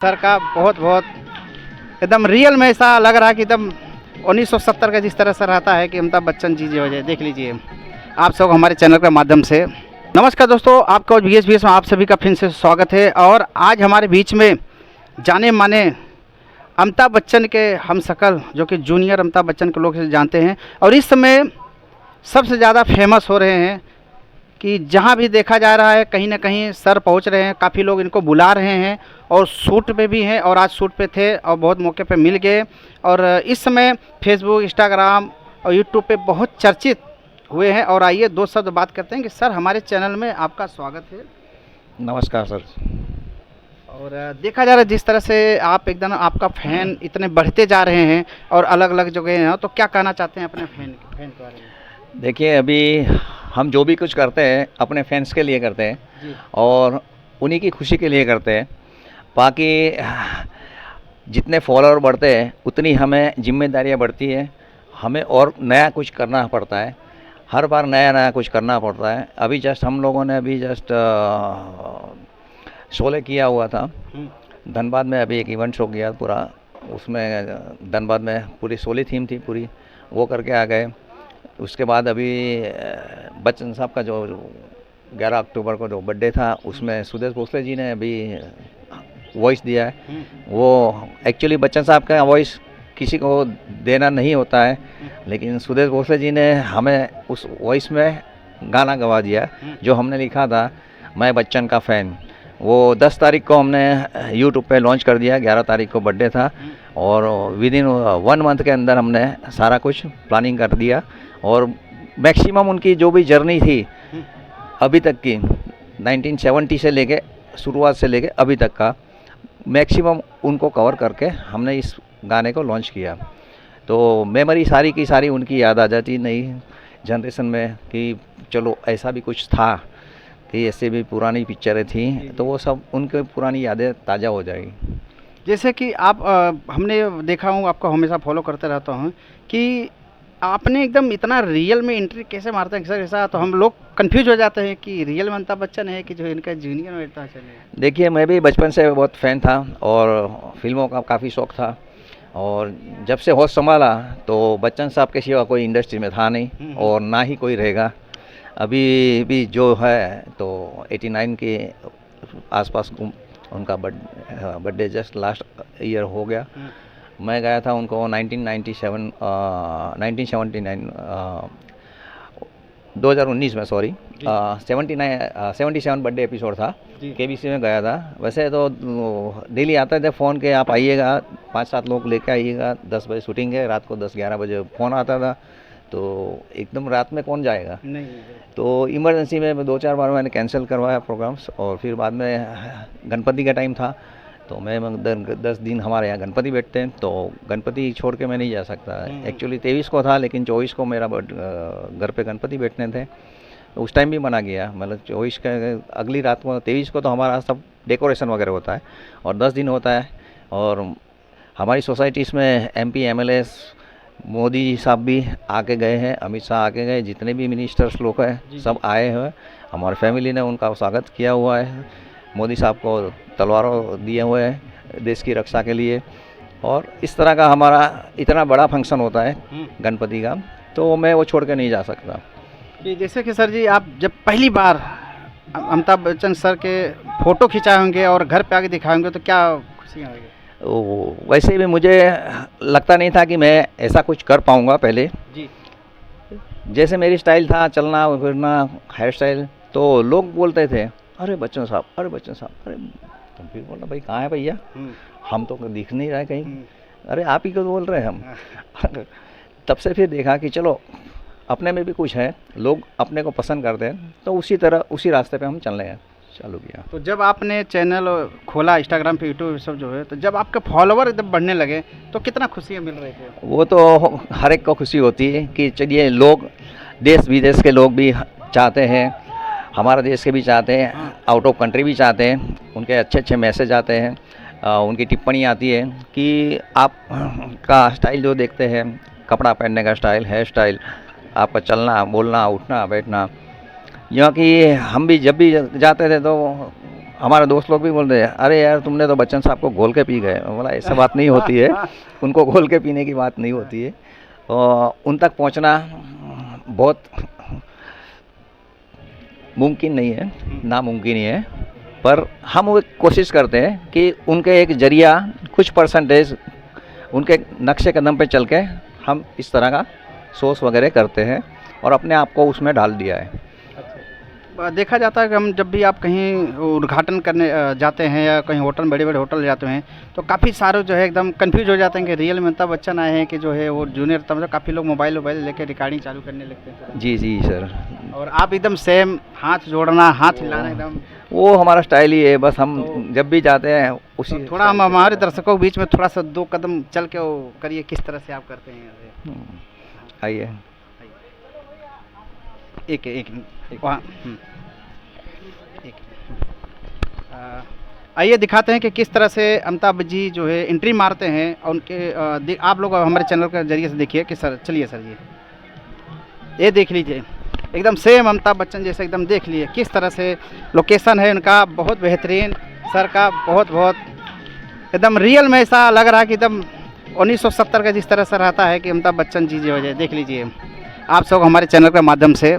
Sir का बहुत बहुत एकदम रियल में ऐसा लग रहा है कि एकदम 1970 का जिस तरह से रहता है कि अमिताभ बच्चन जी जो है, देख लीजिए आप सब हमारे चैनल के माध्यम से। नमस्कार दोस्तों, आपका VS में आप सभी का फिर से स्वागत है। और आज हमारे बीच में जाने माने अमिताभ बच्चन के हमशक्ल जो कि जूनियर अमिताभ बच्चन के लोग से जानते हैं और इस समय सबसे ज़्यादा फेमस हो रहे हैं कि जहाँ भी देखा जा रहा है कहीं ना कहीं सर पहुँच रहे हैं। काफ़ी लोग इनको बुला रहे हैं और शूट पे भी हैं और आज शूट पे थे और बहुत मौके पे मिल गए। और इस समय फेसबुक, इंस्टाग्राम और यूट्यूब पे बहुत चर्चित हुए हैं। और आइए दो शब्द बात करते हैं कि सर हमारे चैनल में आपका स्वागत है। नमस्कार सर। और देखा जा रहा है जिस तरह से आप एकदम आपका फ़ैन इतने बढ़ते जा रहे हैं और अलग अलग जगह हैं, तो क्या कहना चाहते हैं अपने फैन के बारे में? देखिए, अभी हम जो भी कुछ करते हैं अपने फैंस के लिए करते हैं जी। और उन्हीं की खुशी के लिए करते हैं। बाकी जितने फॉलोअर बढ़ते हैं उतनी हमें जिम्मेदारियां बढ़ती है, हमें और नया कुछ करना पड़ता है। हर बार नया नया कुछ करना पड़ता है। अभी जस्ट हम लोगों ने शोले किया हुआ था धनबाद में। अभी एक इवेंट शो किया पूरा, उसमें धनबाद में पूरी शोले थीम थी पूरी, वो करके आ गए। उसके बाद अभी बच्चन साहब का जो 11 अक्टूबर को जो बर्थडे था उसमें सुदेश भोसले जी ने अभी वॉइस दिया है। वो एक्चुअली बच्चन साहब का वॉइस किसी को देना नहीं होता है, लेकिन सुदेश भोसले जी ने हमें उस वॉइस में गाना गवा दिया जो हमने लिखा था, मैं बच्चन का फ़ैन। वो 10 तारीख को हमने यूट्यूब पे लॉन्च कर दिया। 11 तारीख को बर्थडे था और विदिन 1 मंथ के अंदर हमने सारा कुछ प्लानिंग कर दिया। और मैक्सिमम उनकी जो भी जर्नी थी अभी तक की, 1970 से लेके शुरुआत से लेके अभी तक का मैक्सिमम उनको कवर करके हमने इस गाने को लॉन्च किया। तो मेमोरी सारी की सारी उनकी याद आ जाती नई जनरेशन में कि चलो ऐसा भी कुछ था कि ऐसे भी पुरानी पिक्चरें थी, तो वो सब उनके पुरानी यादें ताज़ा हो जाएगी। जैसे कि आप हमने देखा हूँ, आपको हमेशा फॉलो करते रहता हूँ कि आपने एकदम इतना रियल में एंट्री कैसे मारते हैं सर ऐसा, तो हम लोग कंफ्यूज हो जाते हैं कि रियल में अमिताभ बच्चन है कि जो इनका जूनियर में अमिताभ बच्चन है। देखिए, मैं भी बचपन से बहुत फ़ैन था और फिल्मों का काफ़ी शौक़ था। और जब से होश संभाला तो बच्चन साहब के सिवा कोई इंडस्ट्री में था नहीं और ना ही कोई रहेगा। अभी भी जो है तो 89 के आसपास उनका बर्थडे जस्ट लास्ट ईयर हो गया। मैं गया था उनको 1997 2019 में, सॉरी 77 बर्थडे एपिसोड था, KBC में गया था। वैसे तो डेली आते थे फ़ोन के, आप आइएगा, 5-7 लोग लेके आइएगा, 10 बजे शूटिंग है, रात को 10-11 बजे फ़ोन आता था। तो एकदम रात में कौन जाएगा, नहीं। तो इमरजेंसी में 2-4 बार मैंने कैंसिल करवाया प्रोग्राम्स। और फिर बाद में गणपति का टाइम था तो मैं 10 दिन हमारे यहाँ गणपति बैठते हैं, तो गणपति छोड़ के मैं नहीं जा सकता। एक्चुअली 23 को था, लेकिन 24 को मेरा घर पे गणपति बैठने थे, तो उस टाइम भी मना गया। मतलब 24 का अगली रात को, 23 को तो हमारा सब डेकोरेशन वगैरह होता है और 10 दिन होता है। और हमारी सोसाइटीज़ में MP MLAs मोदी जी साहब भी आके गए हैं, अमित शाह आके गए, जितने भी मिनिस्टर्स लोग हैं सब आए हैं। हमारी फैमिली ने उनका स्वागत किया हुआ है। मोदी साहब को तलवारों दिए हुए हैं देश की रक्षा के लिए। और इस तरह का हमारा इतना बड़ा फंक्शन होता है गणपति का, तो मैं वो छोड़ के नहीं जा सकता। कि जैसे कि सर जी आप जब पहली बार अमिताभ बच्चन सर के फ़ोटो खिंचाए होंगे और घर पे आके दिखाए होंगे तो क्या खुशी आएगी? वैसे भी मुझे लगता नहीं था कि मैं ऐसा कुछ कर पाऊँगा पहले जी। जैसे मेरी स्टाइल था, चलना फिरना, हेयर स्टाइल, तो लोग बोलते थे अरे बच्चन साहब, अरे बच्चन साहब, अरे। तो फिर बोला भाई कहाँ है भैया, हम तो दिख नहीं रहे कहीं। अरे आप ही को बोल रहे हैं हम। तब से फिर देखा कि चलो अपने में भी कुछ है, लोग अपने को पसंद करते हैं, तो उसी तरह उसी रास्ते पे हम चलने हैं चालू किया। तो जब आपने चैनल खोला इंस्टाग्राम पे, यूट्यूब सब जो है, तो जब आपके फॉलोवर एकदम बढ़ने लगे तो कितना खुशियाँ मिल रही थी? वो तो हर एक को खुशी होती है कि चलिए लोग देश विदेश के लोग भी चाहते हैं, हमारे देश के भी चाहते हैं, आउट ऑफ कंट्री भी चाहते हैं, उनके अच्छे अच्छे मैसेज आते हैं, उनकी टिप्पणी आती है कि आप का स्टाइल जो देखते हैं, कपड़ा पहनने का स्टाइल, हेयर स्टाइल, आपका चलना बोलना, उठना बैठना, यहाँ कि हम भी जब भी जाते थे तो हमारे दोस्त लोग भी बोल रहे हैं, अरे यार तुमने तो बच्चन साहब को घोल के पी गए। मैं बोला ऐसा बात नहीं होती है, उनको घोल के पीने की बात नहीं होती है। और उन तक पहुंचना बहुत मुमकिन नहीं है, नामुमकिन ही है, पर हम वो कोशिश करते हैं कि उनके एक जरिया कुछ परसेंटेज उनके नक्शे कदम पे चल के हम इस तरह का सोर्स वगैरह करते हैं और अपने आप को उसमें डाल दिया है। देखा जाता है कि हम जब भी आप कहीं उद्घाटन करने जाते हैं या कहीं होटल, बड़े बड़े होटल जाते हैं, तो काफ़ी सारे जो है एकदम कंफ्यूज हो जाते हैं कि रियल में अमिताभ बच्चन आए हैं कि जो है वो जूनियर, तब काफ़ी लोग मोबाइल लेके रिकॉर्डिंग चालू करने लगते हैं। जी जी सर। और आप एकदम सेम हाथ जोड़ना, हाथ हिलाना एकदम, वो हमारा स्टाइल ही है, बस हम जब भी जाते हैं उसी तो थोड़ा हम हमारे दर्शकों के बीच में थोड़ा सा 2 कदम चल के वो करिए, किस तरह से आप करते हैं। आइए एक वहाँ आइए दिखाते हैं कि किस तरह से अमिताभ जी जो है एंट्री मारते हैं। और उनके आप लोग हमारे चैनल के जरिए से देखिए कि सर, चलिए सर ये देख लीजिए, एकदम सेम अमिताभ बच्चन जैसे एकदम देख लिए किस तरह से लोकेशन है उनका, बहुत बेहतरीन सर का, बहुत एकदम रियल में ऐसा लग रहा है कि एकदम 1970 का जिस तरह से रहता है कि अमिताभ बच्चन जी जो है, देख लीजिए आप सब हमारे चैनल के माध्यम से।